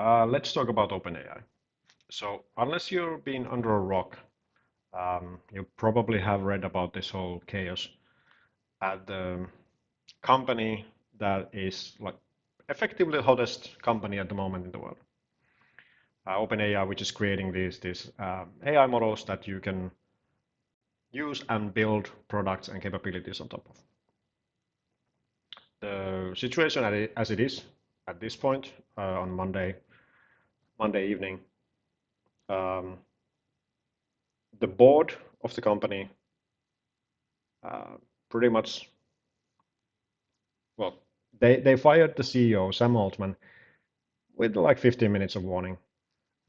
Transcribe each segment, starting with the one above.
Let's talk about OpenAI. So, unless you've been under a rock, you probably have read about this whole chaos at the company that is like effectively the hottest company at the moment in the world. OpenAI, which is creating these AI models that you can use and build products and capabilities on top of. The situation as it is at this point on Monday evening, um, the board of the company uh, pretty much, well, they fired the CEO, Sam Altman, with like 15 minutes of warning.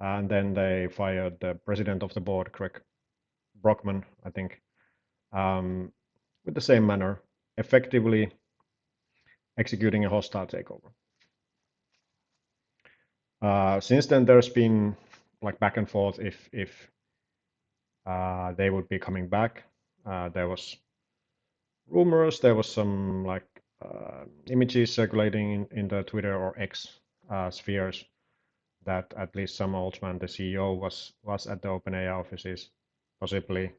And then they fired the president of the board, Greg Brockman, I think, um, with the same manner, effectively executing a hostile takeover. Since then, there's been like back and forth if they would be coming back. There was rumors, there was some like images circulating in the Twitter or X spheres that at least Sam Altman, the CEO, was at the OpenAI offices, possibly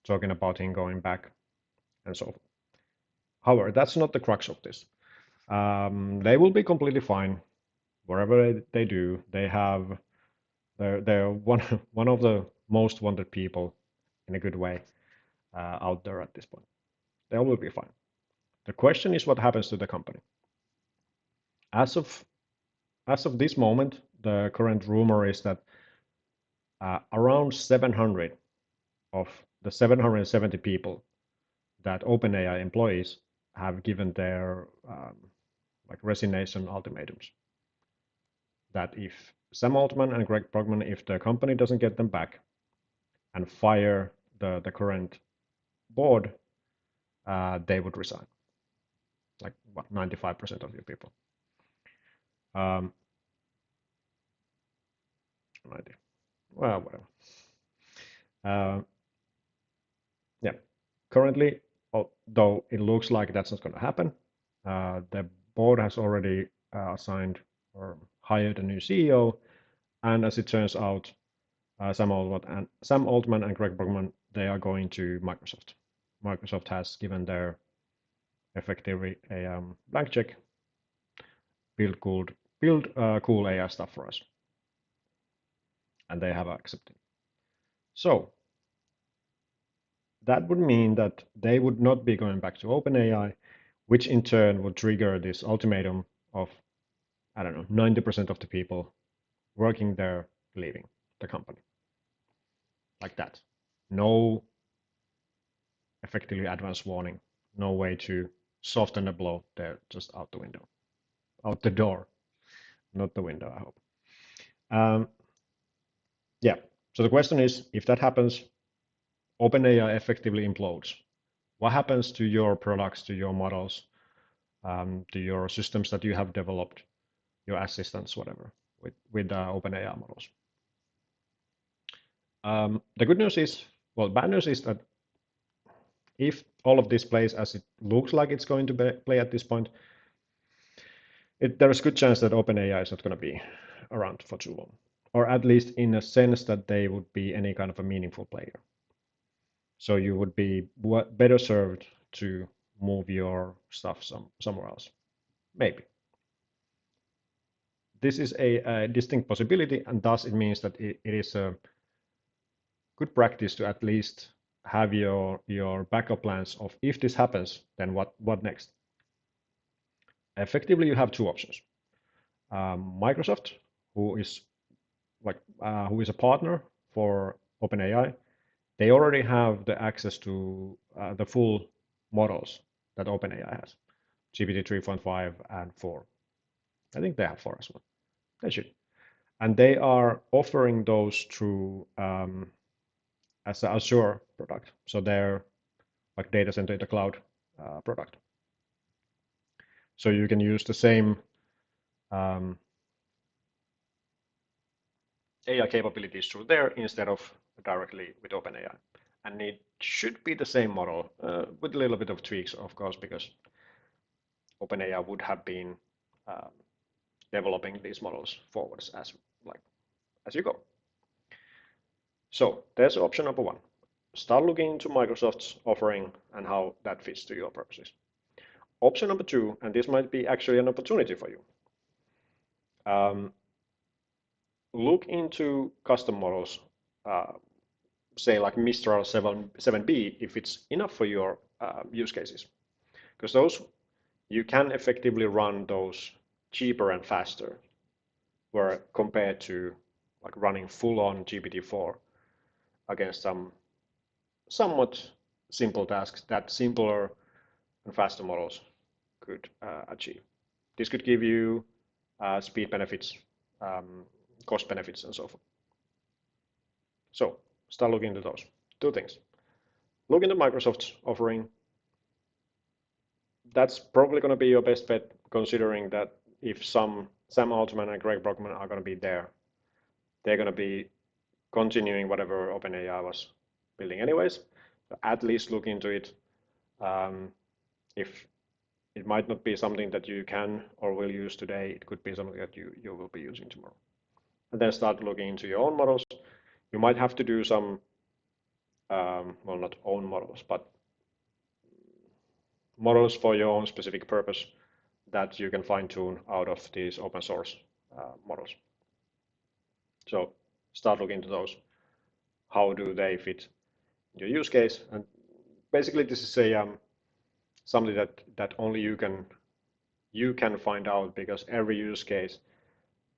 talking about him going back and so forth. However, that's not the crux of this. They will be completely fine wherever they do. They're one of the most wanted people in a good way out there at this point. They will be fine. The question is what happens to the company. As of this moment, the current rumor is that around 700 of the 770 people that OpenAI employees have given their like resignation ultimatums. That if Sam Altman and Greg Brockman, if the company doesn't get them back and fire the current board, they would resign. Like what, 95% of you people. 90. Well, whatever. Yeah. Currently, although it looks like that's not going to happen, the board has already assigned or hired a new CEO, and as it turns out, Sam Altman and Greg Brockman, they are going to Microsoft. Microsoft has given their effectively a blank check, build cool AI stuff for us, and they have accepted. So that would mean that they would not be going back to OpenAI, which in turn would trigger this ultimatum of, I don't know, 90% of the people working there leaving the company. Like that. No effectively advance warning, no way to soften the blow. They're just out the window, out the door, not the window, I hope. Yeah, so the question is, if that happens, OpenAI effectively implodes. What happens to your products, to your models, to your systems that you have developed, your assistants, whatever, with OpenAI models? The good news is, well, bad news is that if all of this plays as it looks like it's going to play at this point, there is a good chance that OpenAI is not going to be around for too long, or at least in a sense that they would be any kind of a meaningful player. So you would be better served to move your stuff somewhere else. Maybe. This is a distinct possibility, and thus it means that it is a good practice to at least have your backup plans of if this happens, then what next? Effectively, you have two options. Microsoft, who is a partner for OpenAI, they already have the access to the full models that OpenAI has, GPT 3.5 and 4. I think they have 4 as well. They should. And they are offering those through as an Azure product. So they're like data center in the cloud product. So you can use the same AI capabilities through there instead of directly with OpenAI. And it should be the same model with a little bit of tweaks, of course, because OpenAI would have been developing these models forwards as you go. So there's option number one. Start looking into Microsoft's offering and how that fits to your purposes. Option number two, and this might be actually an opportunity for you. Look into custom models, say like Mistral 7B, if it's enough for your use cases. Because those, you can effectively run those cheaper and faster, where compared to like running full-on GPT-4 against some somewhat simple tasks that simpler and faster models could achieve. This could give you speed benefits, cost benefits, and so forth. So start looking into those. Two things. Look into Microsoft's offering. That's probably going to be your best bet, considering that if Sam Altman and Greg Brockman are going to be there, they're going to be continuing whatever OpenAI was building anyways. So at least look into it. If it might not be something that you can or will use today, it could be something that you will be using tomorrow. And then start looking into your own models. You might have to do some, well, not own models, but models for your own specific purpose that you can fine tune out of these open source models. So start looking into those. How do they fit your use case? And basically, this is a something that only you can find out, because every use case,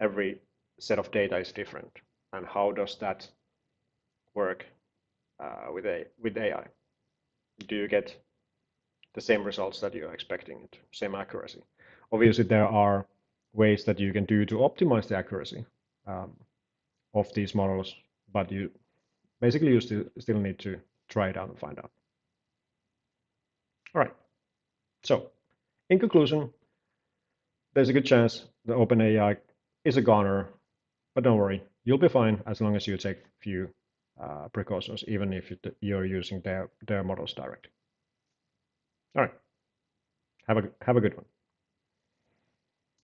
every set of data is different. And how does that work with AI? Do you get the same results that you're expecting, same accuracy? Obviously, there are ways that you can do to optimize the accuracy of these models, but you still need to try it out and find out. All right. So, in conclusion, there's a good chance the OpenAI is a goner, but don't worry, you'll be fine as long as you take a few precautions, even if you're using their models directly. All right. Have a good one.